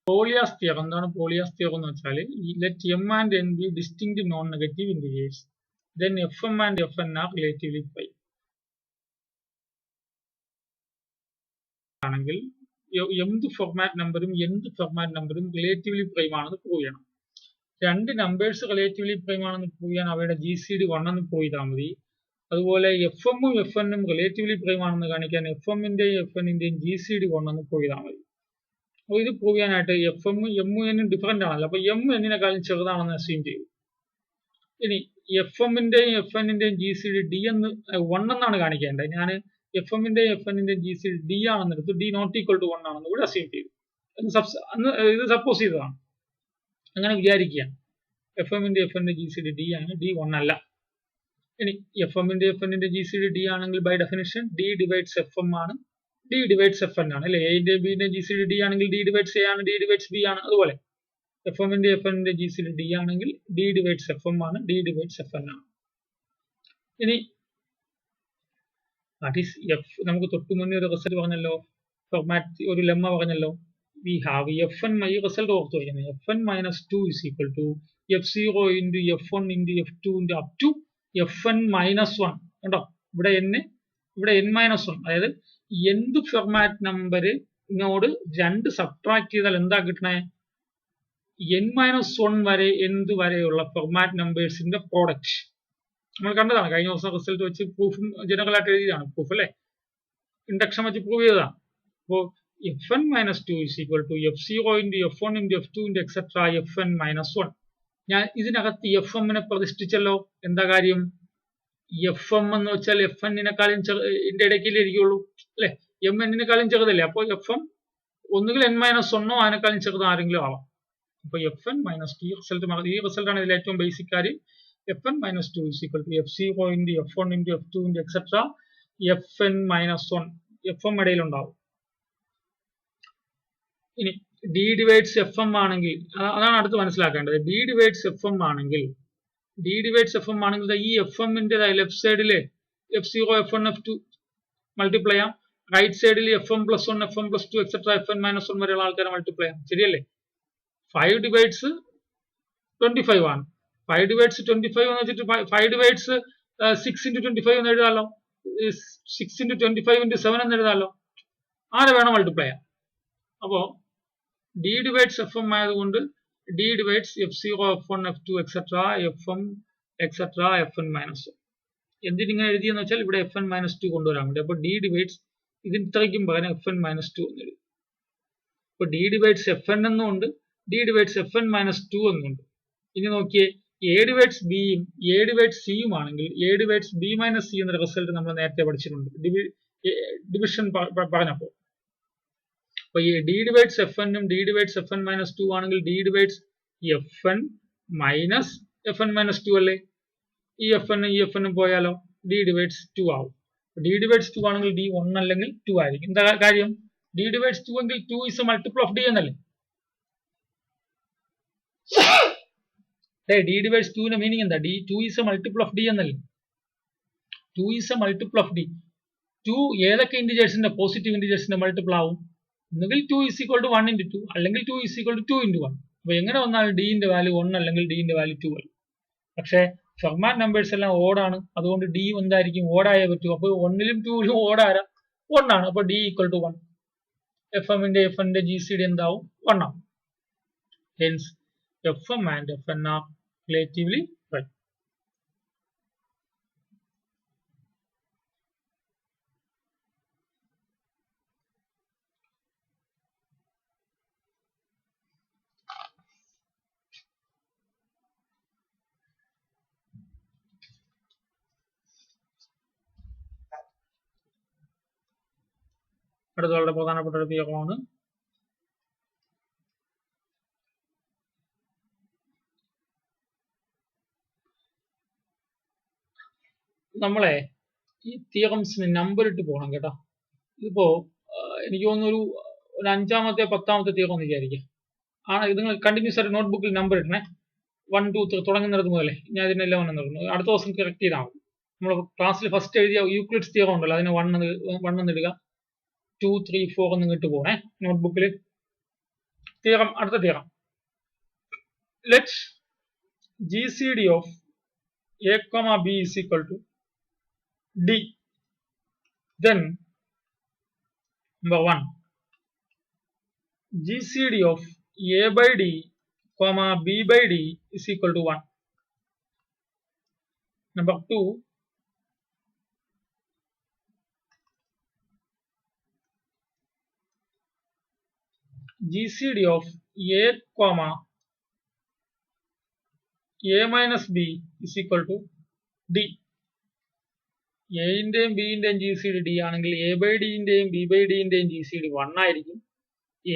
Polia's theorem. എന്താണ് Polia's theorem എന്ന് വെച്ചാൽ, let M and N B distinct non negative integers, then fm and fn are relatively prime. ആണെങ്കിൽ എന്ത് format നമ്പറും relatively prime ആണെന്ന് prove ചെയ്യണം. രണ്ട് നമ്പേഴ്സ് റിലേറ്റീവ്ലി പ്രൈം ആണെന്ന് പ്രൂവ് ചെയ്യാൻ അവയുടെ GCD 1 എന്ന് പ്രൂവ് ചെയ്താൽ മതി. അതുപോലെ FM ഉം FN ഉം റിലേറ്റീവ്ലി പ്രൈം ആണെന്ന് കാണിക്കാൻ FM ന്റെയും FN ന്റെയും GCD 1 എന്ന് പ്രൂവ് ചെയ്താൽ മതി. അപ്പോൾ ഇത് പ്രൂവ് ചെയ്യാനായിട്ട് FM ഉം M നും ഡിഫറെന്റ് ആണല്ലോ, അപ്പോൾ M എന്നിനെക്കാളും ചെറുതാണെന്ന് അസ്യൂം ചെയ്യും. ഇനി FM ന്റെയും FN ന്റെയും GCD D എന്ന് 1 എന്നാണ് കാണിക്കേണ്ടത്. ഞാൻ FM ന്റെയും FN ന്റെയും GCD D ആണെന്ന് എടുത്തു, D നോട്ട് ഈക്വൽ ടു 1 ആണെന്ന് കൂടി അസ്യൂം ചെയ്തു. ഇത് സപ്പോസ് ചെയ്തതാണ്. അങ്ങനെ വിചാരിക്കുക FM ന്റെയും FN ന്റെയും GCD D ആണ്, D 1 അല്ല. ഇനി FM ന്റെയും FN ന്റെയും GCD D ആണെങ്കിൽ by definition D divides FM ആണ്, D ഡിവൈഡ്സ് FN ആണ് അല്ലെ. A ന്റെയും B ന്റെയും GCD D ആണെങ്കിൽ D ഡിവൈഡ്സ് A ആണ്, D ഡിവൈഡ്സ് B ആണ്. അതുപോലെ FM ന്റെയും FN ന്റെയും GCD D ആണെങ്കിൽ D ഡിവൈഡ്സ് FM ആണ്, D ഡിവൈഡ്സ് FN ആണ്. ഇനി നമുക്ക് തൊട്ടു മുന്നേ ഒരു റിസൾട്ട് പറഞ്ഞല്ലോ, ഫോർമാറ്റ് ഒരു ലെമ്മ പറഞ്ഞല്ലോ. വി ഹാവ് FN, ഈ റിസൾട്ട് ഓർത്തു വയ്ക്കുന്നത്, FN minus 2 is equal to F0 into F1 into F2 into up to FN minus 1. കണ്ടോ, ഇവിടെ N minus 1. അതായത് എന്ത് ഫോർമാറ്റ് നമ്പറിനോട് 2 സബ്ട്രാക്ട് ചെയ്താൽ എന്താ കിട്ടണേ? N minus 1 വരെ എന്ത് വരെയുള്ള ഫോർമാറ്റ് നമ്പേഴ്സിന്റെ പ്രോഡക്റ്റ് നമ്മൾ കണ്ടതാണ്. കഴിഞ്ഞ ദിവസം റിസൾട്ട് വെച്ച് പ്രൂഫും ജനറൽ ആയിട്ട് എഴുതിയതാണ്, പ്രൂഫ് അല്ലെ, ഇൻഡക്ഷൻ വെച്ച് പ്രൂവ് ചെയ്തതാണ്. അപ്പോൾ FN minus 2 is equal to F0 into F1 into F2 into etc. FN minus 1. ഞാൻ ഇതിനകത്ത് FM നെ പ്രതിഷ്ഠിച്ചല്ലോ. എന്താ കാര്യം? FM എന്ന് വെച്ചാൽ FN-നെക്കാളും ഇടയ്ക്കല്ലേ ഇരിക്കുള്ളൂ അല്ലെ, MN-നെക്കാളും ചെറുതല്ലേ. അപ്പോൾ FM ഒന്നുകിൽ N minus 1 അതിനേക്കാളും ചെറുത് ആരെങ്കിലും ആവാം. അപ്പോൾ FN minus 2 ഈ റിസൾട്ടാണ് ഇതിൽ ഏറ്റവും ബേസിക് കാര്യം. FN minus 2 is equal to F0 into F1 into F2 into etc. FN minus 1. FM ഇടയിൽ ഉണ്ടാവും. ഇനി D divides FM ആണെങ്കിൽ, അതാണ് അടുത്ത് മനസ്സിലാക്കേണ്ടത്. D divides FM ആണെങ്കിൽ ഈ FM ന്റെ ലെഫ്റ്റ് സൈഡില് F0 F1 F2 മൾട്ടിപ്ലൈ ചെയ്യാം, റൈറ്റ് സൈഡിൽ FM plus 1 FM plus 2 etc. FN minus 1 വരെയുള്ള ആൾക്കാരെ മൾട്ടിപ്ലൈ ചെയ്യാം. ശരിയല്ലേ? 5 divides 25 ആണ്. 5 divides 25 എന്ന് വെച്ചിട്ട് 5 divides 6 into 25 എന്ന് എഴുതാമല്ലോ, 6 into 25 into 7 എന്ന് എഴുതാമല്ലോ. ആരെ വേണം മൾട്ടിപ്ലൈ ചെയ്യാം. അപ്പോൾ D divides FM ആയതുകൊണ്ട് D divides F0 F1 F2 etc. FM etc. FN minus 1. എന്തിനിങ്ങനെ എഴുതിയെന്ന് വെച്ചാൽ ഇവിടെ FN minus 2 കൊണ്ടുവരാൻ വേണ്ടി. അപ്പോൾ D divides ഇതിന് ഇത്രയ്ക്കും പകരം FN minus 2 എന്ന് എഴുതി. അപ്പോൾ D divides FN എന്നുണ്ട്, D divides FN minus 2 എന്നുണ്ട്. ഇനി നോക്കിയേ, A divides B യും A divides C യും ആണെങ്കിൽ A divides B minus C എന്ന റിസൾട്ട് നമ്മൾ നേരത്തെ പഠിച്ചിട്ടുണ്ട് ഡിവിഷൻ പറഞ്ഞപ്പോൾ. അപ്പോൾ ഈ D divides FN ഉം D divides FN minus 2 ആണെങ്കിൽ D divides FN minus FN minus 2 അല്ലേ. ഈ FN ഉം പോയാലോ D divides 2 ആവും. D divides 2 ആണെങ്കിൽ D 1 അല്ലെങ്കിൽ 2 ആയിരിക്കും. എന്താ കാര്യം? D divides 2 എങ്കിൽ 2 is a multiple of D എന്നല്ലേ. D divides 2 ന്റെ മീനിങ് എന്താ? 2 is a multiple of D എന്നല്ലേ. 2 is a multiple of D. 2 ഏതൊക്കെ ഇന്റിജേഴ്സിന്റെ പോസിറ്റീവ് ഇന്റിജേഴ്സിന്റെ മൾട്ടിപ്പിൾ ആവും? ഒന്നുകിൽ 2 is equal to 1 into 2 അല്ലെങ്കിൽ 2 is equal to 2 into 1. അപ്പൊ എങ്ങനെ വന്നാൽ D ന്റെ വാല്യൂ 1 അല്ലെങ്കിൽ D ന്റെ വാല്യൂ 2 ആയി. പക്ഷേ ഫോർമാറ്റ് നമ്പേഴ്സ് എല്ലാം ഓടാണ്, അതുകൊണ്ട് D എന്തായിരിക്കും? ഓടായേ പറ്റൂ. അപ്പോൾ 1ലും 2ലും ഓടാരാ 1 ആണ്. അപ്പോൾ D equal to 1. FM ന്റെ FN ന്റെ GCD എന്താവും? 1 ആവും. Hence FM and FN are relatively prime. അടുത്ത വളരെ പ്രധാനപ്പെട്ട ഒരു തിയറമാണ് നമ്മളെ ഈ തിയറംസിന് നമ്പർ ഇട്ട് പോകണം കേട്ടോ. ഇതിപ്പോ എനിക്ക് തോന്നുന്നു ഒരു 5ാമത്തെ 10ാമത്തെ തിയറം എന്ന് വിചാരിക്കുക. ഇത് നിങ്ങൾ കണ്ടിന്യൂസ് ആയിട്ട് നോട്ട്ബുക്കിൽ നമ്പർ ഇടണേ. 1 2 3 തുടങ്ങുന്നിടത്ത് മുതലേ. ഞാൻ ഇതിനെല്ലാം നടന്നു അടുത്ത ദിവസം കറക്റ്റ് ചെയ്താൽ മതി. നമ്മൾ ക്ലാസ്സിൽ ഫസ്റ്റ് എഴുതിയ യൂക്ലിഡ്സ് തിയറം ഉണ്ടല്ലോ, അതിന് 1 എന്ന് ഇടുക, 2 3 4 എന്ന് ഇട്ട് പോകണേ നോട്ട്ബുക്കിൽ. theorem, അടുത്ത theorem. Let GCD of A comma B is equal to D. Then number 1, GCD of A by D comma B by D is equal to 1. Number 2, GCD of A comma A minus B is equal to D. A ന്റെയും B ന്റെയും GCD D ആണെങ്കിൽ A by D ന്റെയും B by D ന്റെയും GCD 1 ആയിരിക്കും.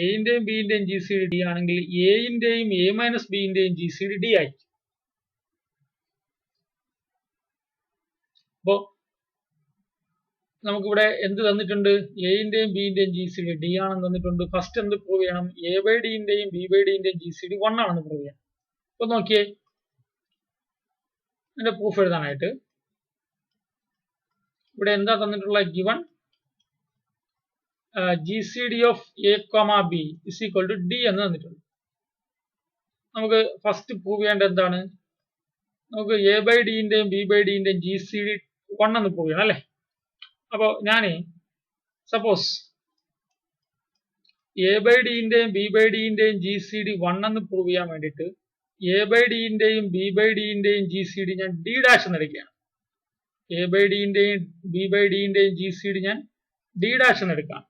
A ന്റെയും B ന്റെയും GCD D ആണെങ്കിൽ A ന്റെയും A minus B ന്റെയും GCD D ആയിരിക്കും. അപ്പോൾ നമുക്കിവിടെ എന്ത് തന്നിട്ടുണ്ട്? A ന്റെയും B ന്റെയും GCD D ആണെന്ന് തന്നിട്ടുണ്ട്. ഫസ്റ്റ് എന്ത് പ്രൂവ് ചെയ്യണം? A by D ന്റെയും B by D ന്റെയും GCD 1 ആണെന്ന് പ്രൂവ് ചെയ്യണം. അപ്പൊ നോക്കിയേ, അതിന്റെ പ്രൂഫ് എഴുതാനായിട്ട് ഇവിടെ എന്താ തന്നിട്ടുള്ള? Given GCD of A comma B is equal to D എന്ന് തന്നിട്ടുണ്ട്. നമുക്ക് ഫസ്റ്റ് പ്രൂവ് ചെയ്യേണ്ട എന്താണ്? നമുക്ക് A by D ന്റെയും B by D ന്റെയും GCD 1 എന്ന് പ്രൂവ് ചെയ്യണം അല്ലേ? അപ്പൊ ഞാൻ സപ്പോസ് A by D ന്റെയും B by D ന്റെയും GCD 1 എന്ന് പ്രൂവ് ചെയ്യാൻ വേണ്ടിയിട്ട് A by D ന്റെയും B by D ന്റെയും GCD ഞാൻ D ഡാഷ് എന്ന് എടുക്കുകയാണ്. A by D ന്റെയും B by D ന്റെയും GCD ഞാൻ D ഡാഷ് എന്ന് എടുക്കാം.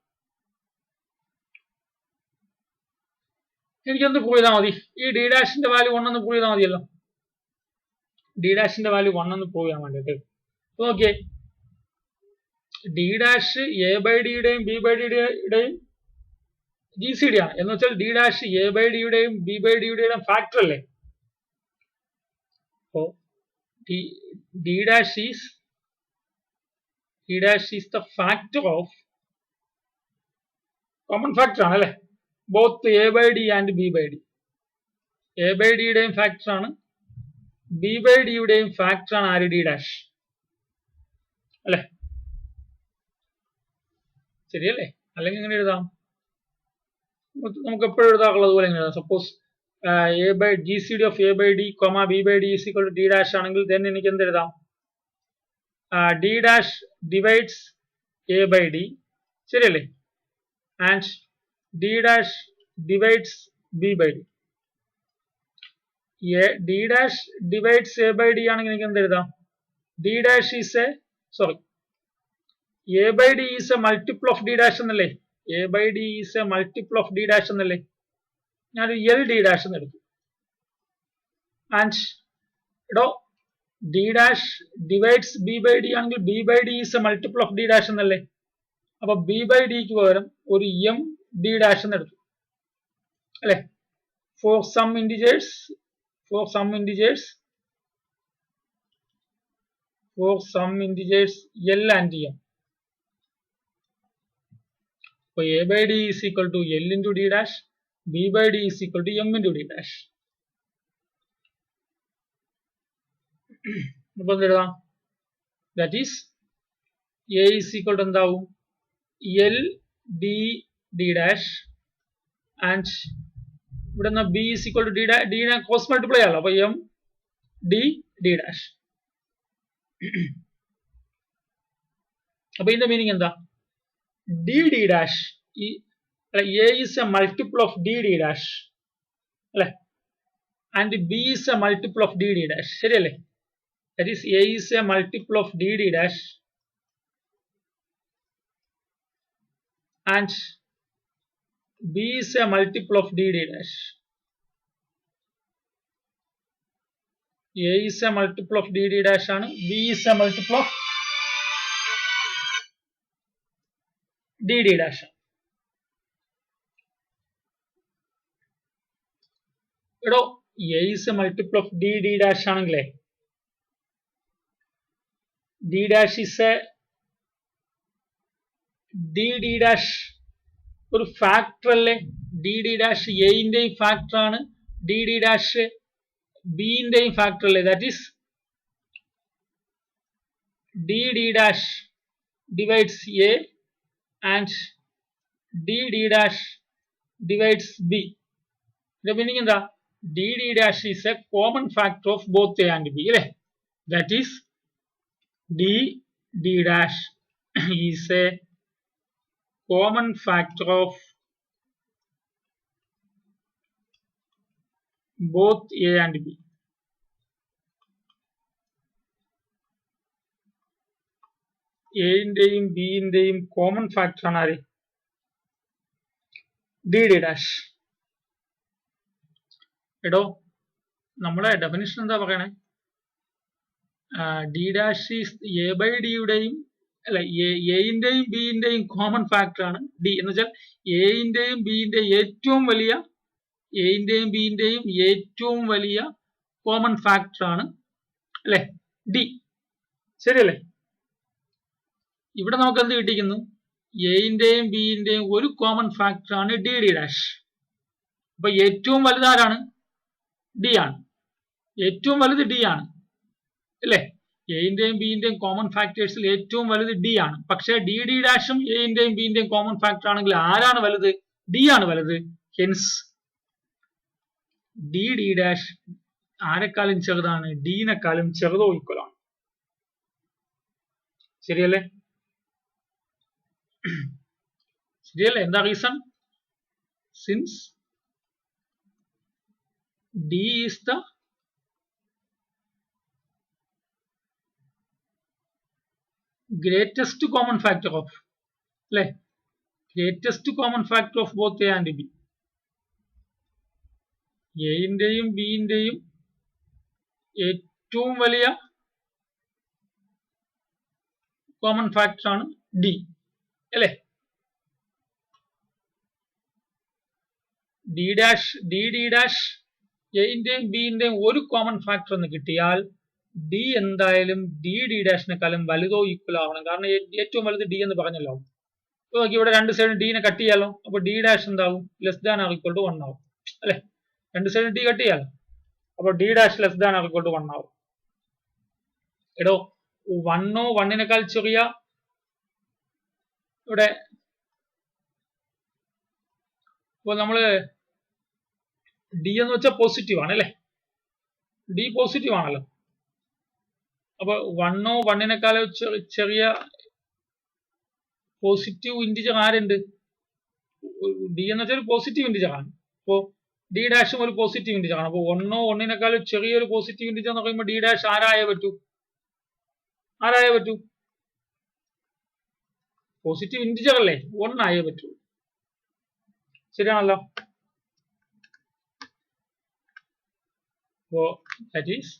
എനിക്കെന്ത് പ്രൂവ് ചെയ്താൽ മതി? ഈ D ഡാഷിന്റെ വാല്യൂ 1 എന്ന് പ്രൂവ് ചെയ്താൽ മതിയല്ലോ. D ഡാഷിന്റെ വാല്യൂ 1 എന്ന് പ്രൂവ് ചെയ്യാൻ വേണ്ടിയിട്ട് നോക്കിയേ, D dash A by D യുടെയും B by D യുടെയും GCD ആണ് എന്ന് വെച്ചാൽ D dash A by D യുടെയും B by D യുടെയും ഫാക്ടർ അല്ലേ? അപ്പോ D dash is the factor of common factor ആണ് അല്ലേ? both A by D and B by D. A by D യുടെയും ഫാക്ടർ ആണ്, B by D യുടെയും factor ആണ് ആര്? D dash അല്ലേ? ശരിയല്ലേ? അല്ലെങ്കിൽ എങ്ങനെ എഴുതാം? നമുക്ക് എപ്പോഴും എഴുതാറുള്ളത് പോലെ എങ്ങനെ എഴുതാം? Suppose A by GCD of A by D comma B by D is equal to D dash ആണെങ്കിൽ then എനിക്ക് എന്ത് എഴുതാം? D dash divides A by D, ശരിയല്ലേ? And D dash divides B by D. D dash divides A by D ആണെങ്കിൽ എനിക്ക് എന്ത് എഴുതാം? D dash is a A by D is a multiple of D dash എന്നല്ലേ? A by D is a multiple of D dash എന്നല്ലേ? ഞാനൊരു L D dash എന്ന് എടുത്തു. And D dash divides B by D ആണെങ്കിൽ B by D is a multiple of D dash എന്നല്ലേ? അപ്പൊ B by D ക്ക് പകരം ഒരു M D dash എന്ന് എടുത്തു അല്ലെ? For some integers L and M. So A by D is equal to L into D dash, B by D is equal to M into D dash. That is A is equal to എന്താവും? L D D dash and ഇവിടെ B is equal to D dash, D നെ cross multiply ആണല്ലോ, അപ്പൊ M D D dash. അപ്പൊ ഇതിന്റെ meaning എന്താ? D D dash A is a multiple of D D dash അല്ലെ? And B is a multiple of D D dash, ശരിയല്ലേ? That is A is a multiple of D D dash and B is a multiple of D D dash. A is a multiple of D D dash ആണ്, B is a multiple of D D dash. എടോ A is a multiple of D D dash ആണെങ്കിലേ D dash is a D D dash ഒരു factor അല്ലേ? D D dash A ന്റെയും factor ആണ്, D D dash B ന്റെയും factor അല്ലേ? That is D D dash divides A and D D dash divides B. The meaning in the d dash is a common factor of both a and b. That is d dash is a common factor of both a and b. എയുടെയും ബിന്റെയും common factor ആണ് ആര്? D dash. എടോ നമ്മളെ definition എന്താ പറയണേ? D dash is A by ഡിയുടെയും അല്ല എയുടെയും ബിന്റെയും കോമൺ ഫാക്ടർ ആണ് ഡി എന്ന് വെച്ചാൽ എയുടെയും ബിന്റെയും ഏറ്റവും വലിയ കോമൺ ഫാക്ടർ ആണ് അല്ലെ ഡി. ശരിയല്ലേ? ഇവിടെ നമുക്ക് എന്ത് കിട്ടിക്കുന്നു? എയുടെയും ബിന്റെയും ഒരു കോമൺ ഫാക്ടർ ആണ് ഡി ഡാഷ്. അപ്പൊ ഏറ്റവും വലുത് ആരാണ്? ഡി ആണ്. ഏറ്റവും വലുത് ഡി ആണ് അല്ലേ? എയുടെയും ബിന്റെയും കോമൺ ഫാക്ടേഴ്സിൽ ഏറ്റവും വലുത് ഡി ആണ്. പക്ഷേ ഡി ഡാഷും എയുടെയും ബിന്റെയും കോമൺ ഫാക്ടർ ആണെങ്കിൽ ആരാണ് വലുത്? ഡി ആണ് വലുത്. ഹെൻസ് ഡി ഡാഷ് ആരെക്കാളും ചെറുതാണ്? ഡിനെക്കാളും ചെറുതോ ഈക്വൽ ആണ്. ശരിയല്ലേ? ശരിയല്ലേ? എന്താ reason? Since D is the greatest common factor of അല്ലെ greatest common factor of both A and B. എയുടെയും ബിന്റെയും ഏറ്റവും വലിയ കോമൺ ഫാക്ടർ ആണ് ഡി അല്ലെ? ഡി ഡാഷ് എയുടെയും ബിന്റെയും ഒരു കോമൺ ഫാക്ടർ എന്ന് കിട്ടിയാൽ ഡി എന്തായാലും ഡി ഡാഷിനെക്കാളും വലുതോ ഈക്വൽ ആവണം. കാരണം ഏറ്റവും വലുത് ഡി എന്ന് പറഞ്ഞല്ലോ. നോക്കി ഇവിടെ രണ്ട് സൈഡും ഡിനെ കട്ട് ചെയ്യാലോ. അപ്പൊ ഡി ഡാഷ് എന്താവും? Less than or equal to 1 ആവും അല്ലെ? രണ്ട് സൈഡും ഡി കട്ട് ചെയ്യാലോ. അപ്പൊ D dash less than or equal to 1 ആവും. എടോ 1 1നേക്കാൾ ചെറിയ ഇവിടെ ഇപ്പൊ നമ്മള് ഡി എന്ന് വെച്ചാൽ പോസിറ്റീവ് ആണ് അല്ലെ? ഡി പോസിറ്റീവ് ആണല്ലോ. അപ്പൊ 1 1നേക്കാൾ ചെറിയ പോസിറ്റീവ് ഇൻറ്റിജർ ആരുണ്ട്? ഡി എന്ന് വെച്ചാൽ പോസിറ്റീവ് ഇൻറ്റിജർ ആണ്. അപ്പോ ഡി ഡാഷും ഒരു പോസിറ്റീവ് ഇൻറ്റിജർ ആണ്. അപ്പൊ 1 1നേക്കാൾ ചെറിയൊരു പോസിറ്റീവ് ഇൻറ്റിജർ എന്ന് പറയുമ്പോൾ ഡി ഡാഷ് ആരായേ പറ്റൂ? പോസിറ്റീവ് ഇൻറ്റിജർ അല്ലേ? 1 ആയേ പറ്റൂ. ശരിയാണല്ലോ? അപ്പോ ദാറ്റ് ഈസ്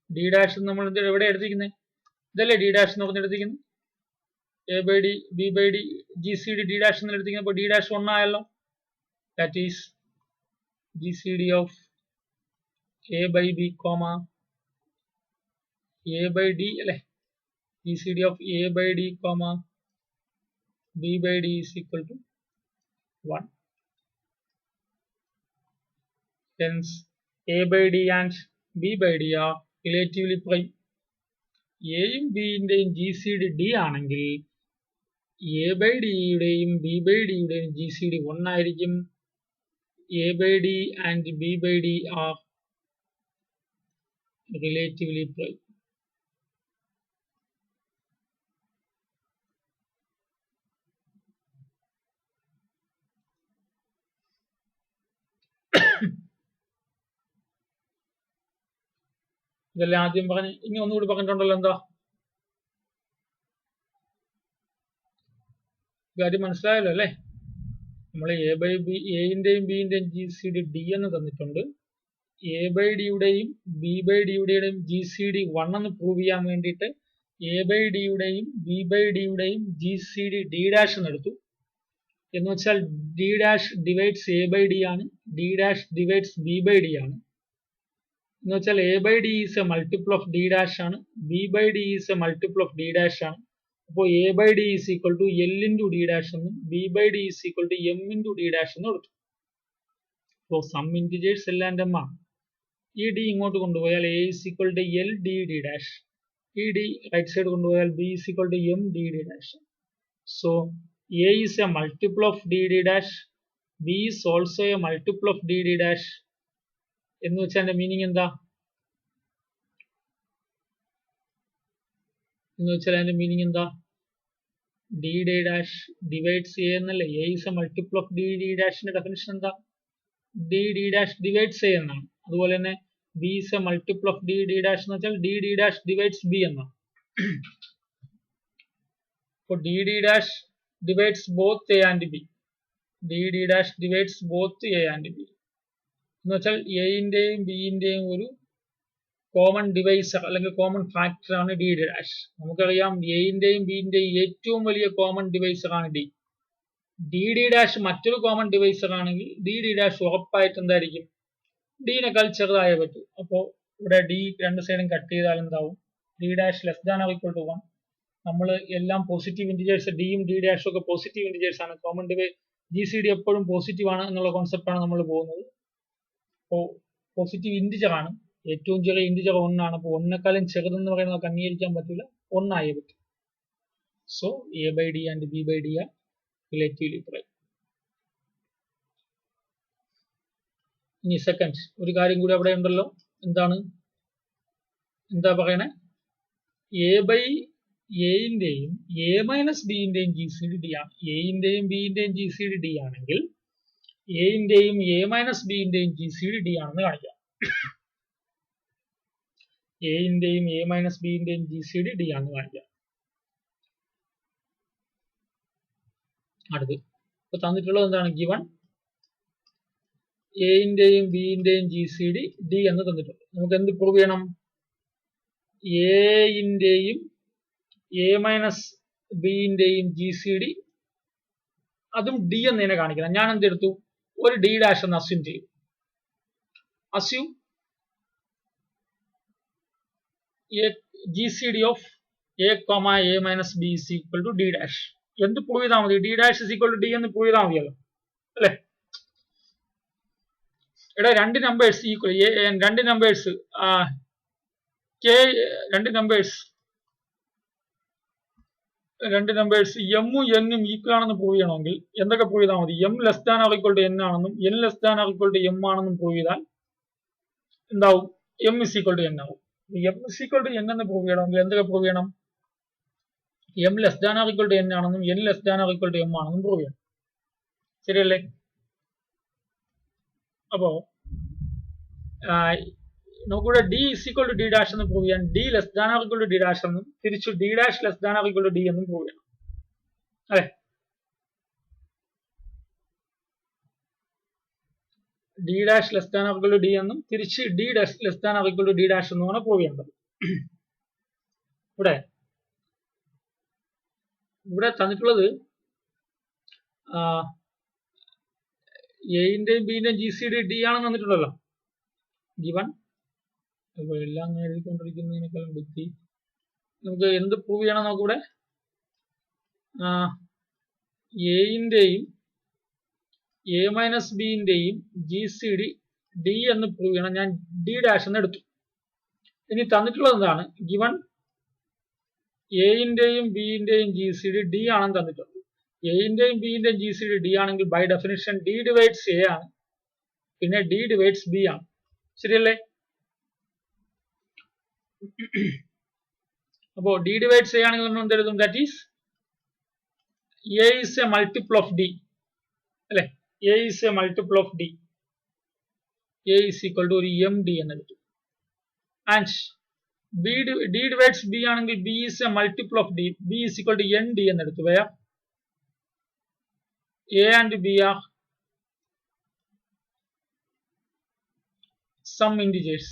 ഡി ഡാഷ് നമ്മൾ എവിടെ എടുത്തിരിക്കുന്നത്? ഇതല്ലേ ഡി ഡാഷ് എന്ന് പറഞ്ഞെടുത്തിരിക്കുന്നത്? A by D B by D G C D D dash എന്ന് എടുത്തിരിക്കുന്നത്. അപ്പൊ ഡി ഡാഷ് 1 ആയല്ലോ. That is G C D of A by B comma A by D അല്ലെ? G C D of A by D comma B by D is equal to 1. Hence a by d and b by d are relatively prime. എയും ബിന്റെയും G C D D ആണെങ്കിൽ A by ഡിയുടെയും B by ഡിയുടെയും G C D 1 ആയിരിക്കും. A by D and B by D are relatively prime. ഇതെല്ലാം ആദ്യം പറഞ്ഞ് ഇനി ഒന്നുകൂടി പറഞ്ഞിട്ടുണ്ടല്ലോ. എന്താ കാര്യം മനസ്സിലായല്ലോ അല്ലേ? നമ്മൾ എ ബൈ ബി എയുടെയും ബിന്റെയും ജി സി ഡി ഡി എന്ന് തന്നിട്ടുണ്ട്. എ ബൈ ഡിയുടെയും ബി ബൈ ഡിയുടെയും ജി സി ഡി 1 എന്ന് പ്രൂവ് ചെയ്യാൻ വേണ്ടിയിട്ട് എ ബൈ ഡിയുടെയും ബി ബൈ ഡിയുടെയും G C D D dash എന്ന് എടുത്തു. എന്ന് വെച്ചാൽ D dash divides A by D ആണ്, D dash divides B by D ആണ്. എന്ന് വെച്ചാൽ A by D is a multiple of D dash ആണ്, B by D is a multiple of D dash ആണ്. അപ്പോൾ A by D is equal to L into D dash എന്നും B by D is equal to M into D dash എന്നും എടുത്തു. അപ്പോൾ some integers L and M ആണ്. ഈ D ഇങ്ങോട്ട് കൊണ്ടുപോയാൽ A is equal to L D D dash, ഈ D right side കൊണ്ടുപോയാൽ B is equal to M D D dash. So A is a multiple of D D dash, B is also A multiple of D D dash എന്ന് വെച്ചാൽ അതിന്റെ meaning എന്താ? എന്ന് വെച്ചാൽ അതിന്റെ meaning എന്താ? D D dash divides A എന്നല്ലേ? A is a multiple of D D ഡാഷിന്റെ ഡെഫിനിഷൻ എന്താ? D D dash divides A എന്നാണ്. അതുപോലെ തന്നെ B is a multiple of D D dash എന്ന് വെച്ചാൽ D D dash divides B എന്നാണ്. അപ്പോൾ D D dash divides both A and B. D D dash divides both A and B എന്ന് വെച്ചാൽ എയിന്റെയും ബിന്റെയും ഒരു കോമൺ ഡിവൈസർ അല്ലെങ്കിൽ കോമൺ ഫാക്ടർ ആണ് ഡി ഡി ഡാഷ്. നമുക്കറിയാം എയിന്റെയും ബിന്റെയും ഏറ്റവും വലിയ കോമൺ ഡിവൈസർ ആണ് ഡി. ഡി ഡി ഡാഷ് മറ്റൊരു കോമൺ ഡിവൈസർ ആണെങ്കിൽ ഡി ഡി ഡാഷ് ഉറപ്പായിട്ട് എന്തായിരിക്കും? ഡിനേക്കാൾ ചെറുതായേ പറ്റൂ. അപ്പോൾ ഇവിടെ ഡി രണ്ട് സൈഡും കട്ട് ചെയ്താൽ എന്താവും? D dash less than or equal to 1. നമ്മൾ എല്ലാം പോസിറ്റീവ് ഇൻറ്റിജേഴ്സ്, ഡിയും ഡി ഡാഷും ഒക്കെ പോസിറ്റീവ് ഇൻറ്റിജേഴ്സ് ആണ്. Common divisor G C D എപ്പോഴും പോസിറ്റീവ് ആണ് എന്നുള്ള കോൺസെപ്റ്റാണ് നമ്മൾ പോകുന്നത്. അപ്പോൾ പോസിറ്റീവ് ഇൻറ്റിജർ ആണ്, ഏറ്റവും ചെറിയ ഇൻറ്റിജർ 1 ആണ്. അപ്പോൾ 1നെക്കാളും ചെറുതെന്ന് പറയുന്നത് നമുക്ക് അംഗീകരിക്കാൻ പറ്റില്ല, 1 ആയേ പറ്റും. So A by D and B by D are relatively prime. ഇനി സെക്കൻഡ് ഒരു കാര്യം കൂടി അവിടെ ഉണ്ടല്ലോ. എന്താണ്? എന്താ പറയണേ? എ ബൈ എയിന്റെയും എ മൈനസ് ബിന്റെയും ജി സി ഡി ഡി ആണ്. എയിന്റെയും ബിന്റെയും ജി സി ഡി ഡി ആണെങ്കിൽ എയിന്റെയും എ മൈനസ് ബിന്റെയും ജി സി ഡി ഡി ആണെന്ന് കാണിക്കാം. എയിന്റെയും എ മൈനസ് ബിന്റെയും ജി സി ഡി ഡി ആണെന്ന് കാണിക്കാം. അടുത്ത് ഇപ്പൊ തന്നിട്ടുള്ളത് എന്താണ്? ഗിവൺ എയിന്റെയും ബിന്റെയും ജി സി ഡി ഡി എന്ന് തന്നിട്ടുണ്ട്. നമുക്ക് എന്ത് പ്രൂവ് ചെയ്യണം? എയിന്റെയും എ മൈനസ് ബിന്റെയും ജി സി ഡി അതും ഡി എന്ന് തന്നെ കാണിക്കണം. ഞാൻ എന്തെടുത്തു? ഒരു ഡി ഡാഷ് എന്ന് അസ്യൂം ചെയ്യും. Assume G C D of A comma A minus B is equal to D dash. എന്ത് പ്രൂവ് ചെയ്താൽ മതി? D dash is equal to D എന്ന് പ്രൂവ് ചെയ്താൽ മതിയല്ലോ, അല്ലെ? ഇവിടെ രണ്ട് നമ്പേഴ്സ് ഈക്വൽ, രണ്ട് നമ്പേഴ്സ് കെ, രണ്ട് നമ്പേഴ്സ് എമ്മും എന്നും ഈക്വൽ ആണെന്ന് പ്രൂവ് ചെയ്യണമെങ്കിൽ എന്തൊക്കെ പ്രൂവ് ചെയ്താൽ മതി? M less than or equal to N ആണെന്നും N less than or equal to M ആണെന്നും പ്രൂവ് ചെയ്താൽ എന്താവും? M is equal to N ആവും. M is equal to N എന്ന് പ്രൂവ് ചെയ്യണമെങ്കിൽ എന്തൊക്കെ പ്രൂവ് ചെയ്യണം? M less than or equal to N ആണെന്നും N less than or equal to M ആണെന്നും പ്രൂവ് ചെയ്യണം. ശരിയല്ലേ? അപ്പോ നമുക്കിവിടെ D is equal to D dash എന്ന് പ്രൂവ് ചെയ്യാൻ D less than or equal to D dash എന്നും തിരിച്ചു d dash less than or equal to d എന്നും പ്രൂവ് ചെയ്യണം, അല്ലെ? D dash less than or equal to d എന്നും തിരിച്ച് d dash less than or equal to D dash എന്നുമാണ് prove ചെയ്യേണ്ടത്. ഇവിടെ തന്നിട്ടുള്ളത് എയിന്റെയും ബിന്റെയും ജി സി ഡി ഡി ആണെന്ന് തന്നിട്ടുണ്ടല്ലോ. ഗിവൺ എല്ലാം അങ്ങനെ എഴുതിക്കൊണ്ടിരിക്കുന്നതിനേക്കാളും ബുദ്ധി നമുക്ക് എന്ത് പ്രൂവ് ചെയ്യണം? നമുക്കിവിടെ എയിന്റെയും എ മൈനസ് ബിന്റെയും ജി സി ഡി ഡി എന്ന് പ്രൂവ് ചെയ്യണം. ഞാൻ ഡി ഡാഷ് എന്ന് എടുത്തു. ഇനി തന്നിട്ടുള്ളത് എന്താണ്? ഗിവൺ എയിന്റെയും ബിന്റെയും ജി സി ഡി ഡി ആണെന്ന് തന്നിട്ടുണ്ട്. എയിന്റെയും ബിന്റെയും ജി സി ഡി ഡി ആണെങ്കിൽ by definition d divides a ആണ്, പിന്നെ ഡി ഡിവൈഡ്സ് ബി ആണ്. ശരിയല്ലേ? അപ്പോ ഡി ഡിവൈഡ്സ് എ ആണെങ്കിൽ നമ്മൾ എന്തെഴുതും? That is a is a multiple of d, അല്ലെ? A is a multiple of d. A is equal to ഒരു എം ഡി എന്ന് എടുത്തു. And B d divides b ആണെങ്കിൽ b is a multiple of d, b is equal to n d എന്ന് എടുത്തു. Where a and b are some integers.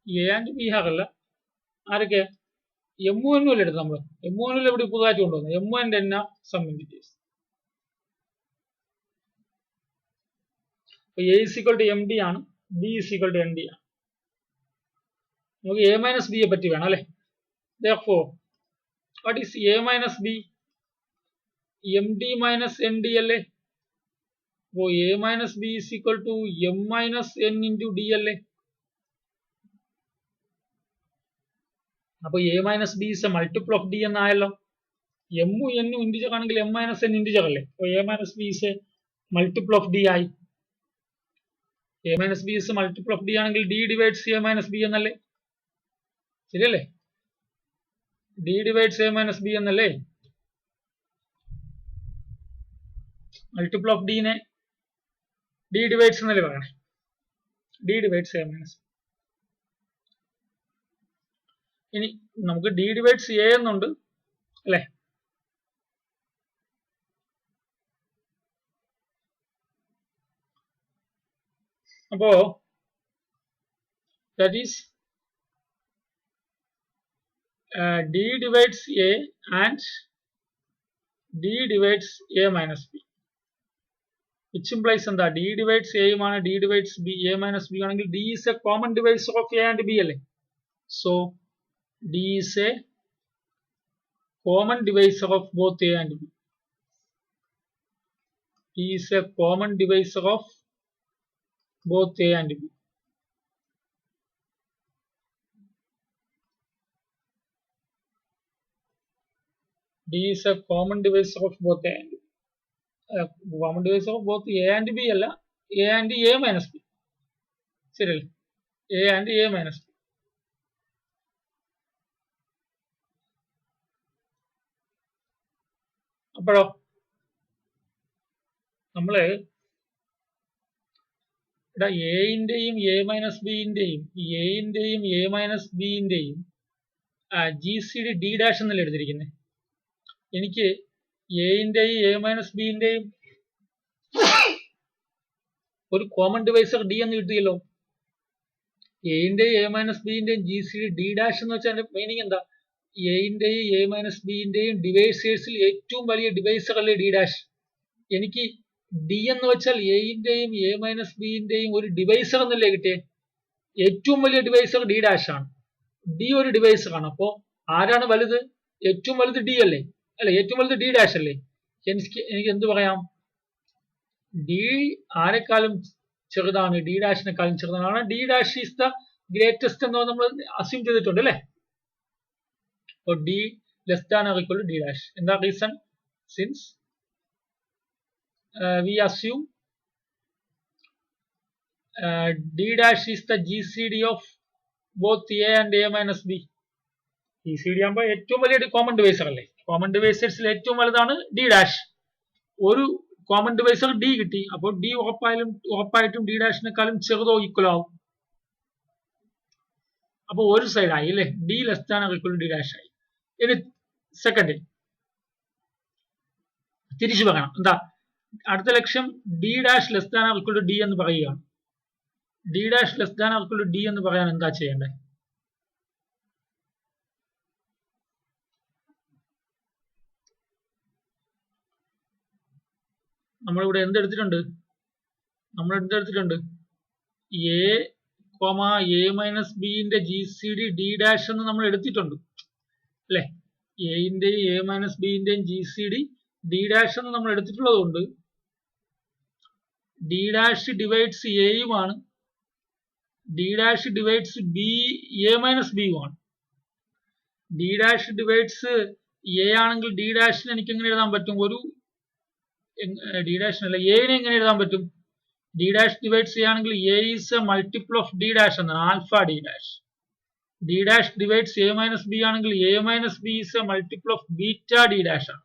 A and b are അല്ല, ആരൊക്കെ? M എന്നും അല്ലേ എടുത്ത് നമ്മൾ? എം എന്നും ഇവിടെ പുതുതായിട്ട് കൊണ്ടുവന്നു. M and n are some integers. A is equal to M d ആണ്, b is equal to n d ആണ്. നമുക്ക് എ മൈനസ് ബിയെ പറ്റി വേണം, അല്ലെ? Therefore, what is a minus b? md minus nd അല്ലേ? അപ്പോൾ a minus b is equal to m minus n into d അല്ലേ? അപ്പോൾ a minus b is a multiple of d എന്നായല്ലോ. എമ്മും എന്നും ഇൻഡിജർ ആണെങ്കിൽ എം മൈനസ് എൻ ഇൻഡിജർ അല്ലേ? അപ്പോൾ a minus B is a multiple of d ആയി. A minus B is multiple of d ആണെങ്കിൽ d divides a minus b എന്നല്ലേ? ശരിയല്ലേ? D divides a minus b എന്നല്ലേ? മൾട്ടിപ്പിൾ ഓഫ് ഡിനെ d divides എന്നല്ലേ പറയണേ? D divides a minus. ഇനി നമുക്ക് ഡി ഡിവൈഡ്സ് എ എന്നുണ്ട് അല്ലേ? അപ്പോ that is d divides a and d divides a minus b, which implies എന്താ? d divides a ആണ്, d divides b a minus b ആണെങ്കിൽ d is a common divisor of a and b അല്ലേ? So d is a common divisor of both a and b. d is a common divisor of both a and b. d is a common divisor of both a and b. Common divisor of both a and b അല്ല, a and a minus b. ശരിയല്ലേ? a and a minus b. അപ്പോഴോ നമ്മള് ഇവിടെ എയുടെയും a minus ബിന്റെയും എയുടെയും a minus ബിന്റെയും G C D D dash എന്നല്ലേ എടുത്തിരിക്കുന്നത്. എനിക്ക് എയുടെയും എ മൈനസ് ബിന്റെയും ഒരു കോമൺ ഡിവൈസർ ഡി എന്ന് കിട്ടിയല്ലോ. എയുടെയും എ മൈനസ് ബിന്റെയും G C D D dash എന്ന് വെച്ചാൽ മീനിങ് എന്താ? എയുടെയും എ മൈനസ് ബിന്റെയും ഡിവൈസേഴ്സിൽ ഏറ്റവും വലിയ ഡിവൈസർ അല്ലേ ഡി ഡാഷ്. എനിക്ക് ഡി എന്ന് വെച്ചാൽ എയുടെയും എ മൈനസ് ബിന്റെയും ഒരു ഡിവൈസർ എന്നല്ലേ കിട്ടിയേ? ഏറ്റവും വലിയ ഡിവൈസർ ഡി ഡാഷ് ആണ്, ഡി ഒരു ഡിവൈസർ ആണ്. അപ്പോ ആരാണ് വലുത്? ഏറ്റവും വലുത് ഡി അല്ലേ? അല്ലെ, ഏറ്റവും വലുത് ഡി ഡാഷ് അല്ലേ? എനിക്ക് എന്ത് പറയാം? ഡി ആരെക്കാളും ചെറുതാണ്, ഡി ഡാഷിനെക്കാളും ചെറുതാണ്. D dash is the greatest എന്ന് നമ്മൾ അസ്യൂം ചെയ്തിട്ടുണ്ട് അല്ലേ? അപ്പോൾ d less than or equal to D dash. എന്താ reason? Since we assume d dash is the GCD of both a and a minus b. GCD ആകുമ്പോ ഏറ്റവും വലിയ common divisor അല്ലേ? കോമൺ ഡിവൈസേഴ്സിൽ ഏറ്റവും വലുതാണ് ഡി ഡാഷ്. ഒരു കോമൺ ഡിവൈസർ ഡി കിട്ടി, അപ്പോൾ ഡി ഉറപ്പായിട്ടും ഡി ഡാഷിനെക്കാളും ചെറുതോ ഈക്വൽ ആവും. അപ്പൊ ഒരു സൈഡ് ആയി അല്ലേ? D less than or equal to D dash ആയി. ഇനി സെക്കൻഡ് തിരിച്ചു പറയണം. എന്താ അടുത്ത ലക്ഷ്യം? D dash less than or equal to D എന്ന് പറയുകയാണ്. D dash less than or equal to D എന്ന് പറയാൻ എന്താ ചെയ്യേണ്ടത്? നമ്മളിവിടെ എന്തെടുത്തിട്ടുണ്ട്? നമ്മൾ എന്തെടുത്തിട്ടുണ്ട്? എ കോമ എ മൈനസ് ബിന്റെ G C D D dash എന്ന് നമ്മൾ എടുത്തിട്ടുണ്ട് അല്ലെ? എയുടെയും എ മൈനസ് ബിന്റെയും G C D D dash എന്ന് നമ്മൾ എടുത്തിട്ടുള്ളത് കൊണ്ട് ഡി ഡാഷ് ഡിവൈഡ്സ് എയുമാണ്, d dash divides b a minus ബിയുമാണ്. ഡി ഡാഷ് ഡിവൈഡ്സ് എ ആണെങ്കിൽ ഡി ഡാഷിന് എനിക്ക് എങ്ങനെ എഴുതാൻ പറ്റും? ഒരു ഡി ഡാഷിനല്ല, എനെ എങ്ങനെ എഴുതാൻ പറ്റും? ഡി ഡാഷ് ഡിവൈഡ്സ് എ ആണെങ്കിൽ a is a multiple of D dash എന്നാണ്, alpha d dash. D dash divides a minus b ആണെങ്കിൽ a minus b is a multiple of beta d dash ആണ്.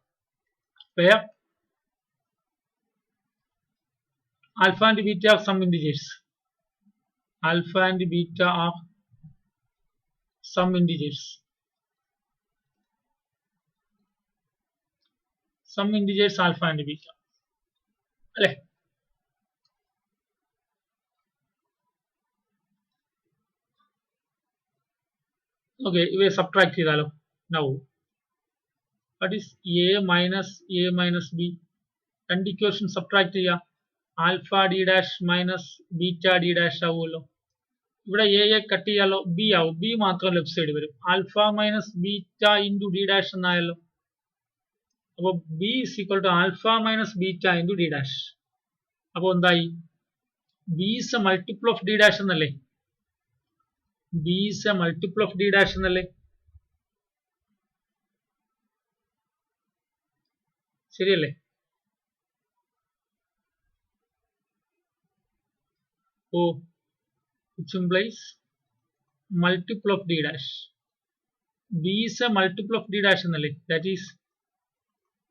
Alpha and beta are some integers. Alpha and beta are some integers. Some integers alpha and beta. അല്ലേ? Okay, ഇവയെ subtract ചെയ്താലോ? Now what is a minus b? രണ്ട് equation subtract ചെയ്യാം. Alpha d dash minus beta d dash ആവുമല്ലോ. ഇവിടെ a cut ചെയ്യാലോ, b ആവും. B മാത്രം ലെഫ്റ്റ് സൈഡ് വരും. Alpha minus beta into D dash എന്നായല്ലോ. അപ്പോൾ b is equal to alpha minus beta into D dash. അപ്പോൾ എന്തായി? B is a multiple of D dash എന്നല്ലേ? B is a multiple of D dash എന്നല്ലേ? ശരിയല്ലേ? ഓ which implies multiple of d dash. b is a multiple of d dash എന്നല്ലേ? That is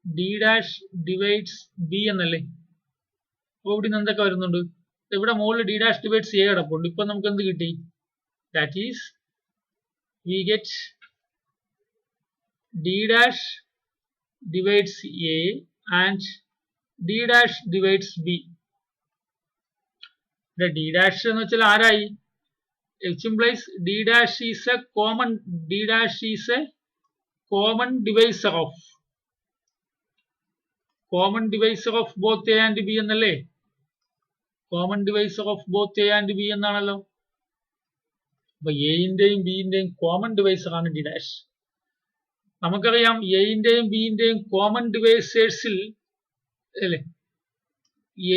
d dash divides b എന്നല്ലേ? അപ്പോൾ ഇവിടെ നിന്ന് എന്തൊക്കെ വരുന്നുണ്ട്? ഇവിടെ മുകളിൽ d dash divides a കിടപ്പുണ്ട്. ഇപ്പൊ നമുക്ക് എന്ത് കിട്ടി? That is we get d dash divides a and d dash divides b. The d dash എന്ന് വെച്ചാൽ ആരായി? Which implies d dash is a common divisor of both a and b എന്നല്ലേ? common divisor of both a and b എന്നാണല്ലോ. അപ്പൊ a ന്റെയും b ന്റെയും common divisor ആണ് d dash. നമുക്കറിയാം a ന്റെയും b ന്റെയും കോമൺ ഡിവൈസേഴ്സിൽ അല്ലേ,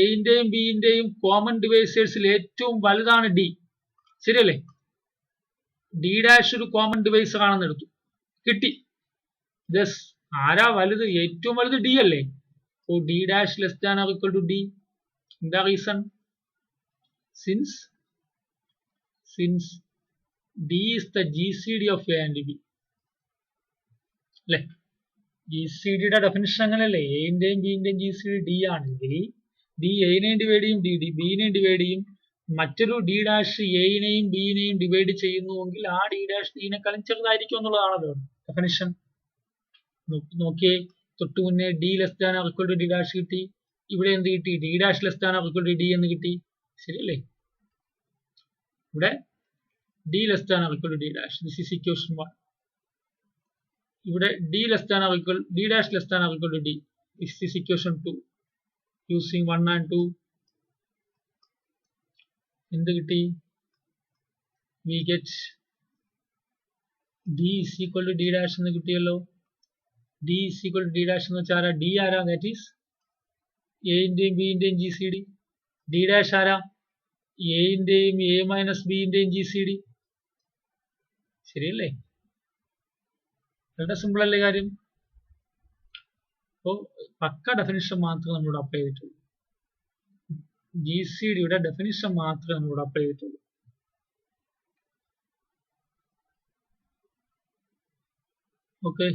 a ന്റെയും b ന്റെയും കോമൺ ഡിവൈസേഴ്സിൽ ഏറ്റവും വലുതാണ് d. ശരിയല്ലേ? d ഡാഷ് ഒരു കോമൺ ഡിവൈസർ ആണെന്ന് എടുത്തു, കിട്ടി. ദസ് ആരാ വലുത്? ഏറ്റവും വലുത് d അല്ലേ? ഓ d dash less than or equal to d. എന്താ reason? Since d is the GCD of a and b. അല്ലെ? GCD യുടെ ഡെഫിനിഷൻ അങ്ങനെയല്ലേ? a ന്റെയും b ന്റെയും GCD d ആണെങ്കിൽ d a നെയും ഡിവൈഡ് ചെയ്യും, d b നെയും ഡിവൈഡ് ചെയ്യും. മറ്റൊരു d ഡാഷ് a നെയും b നെയും ഡിവൈഡ് ചെയ്യുന്നുവെങ്കിൽ ആ d ഡാഷ് d നെക്കാളും ചെറുതായിരിക്കും എന്നുള്ളതാണല്ലോ ഡെഫിനിഷൻ. നോക്കിയേ, തൊട്ടു മുന്നേ d less than or equal to d dash കിട്ടി. ഇവിടെ എന്ത് കിട്ടി? d dash less than or equal to d എന്ന് കിട്ടി. ശരിയല്ലേ? ഇവിടെ d less than or equal to d dash. This is equation 1. ഇവിടെ d less than or equal d dash less than or equal to d. This is equation 2. Using 1 and 2 എന്ത് കിട്ടി? we get d is equal to d dash എന്ന് കിട്ടിയല്ലോ. d is equal to d dash എന്ന് വെച്ചാൽ ആരാ? d ആരാ? that is a ന്റെയും b ന്റെയും GCD. d dash ആരാ? a ന്റെയും a മൈനസ് b ന്റെയും GCD. ശരിയല്ലേ? വളരെ സിമ്പിൾ അല്ലേ കാര്യം? അപ്പോൾ പക്ക ഡെഫിനിഷൻ മാത്രമേ നമ്മളോട് അപ്ലൈ ചെയ്തിട്ടുള്ളൂ. GCDയുടെ ഡെഫിനിഷൻ മാത്രമേ നമ്മളോട് അപ്ലൈ ചെയ്തിട്ടുള്ളൂ. ഓക്കെ.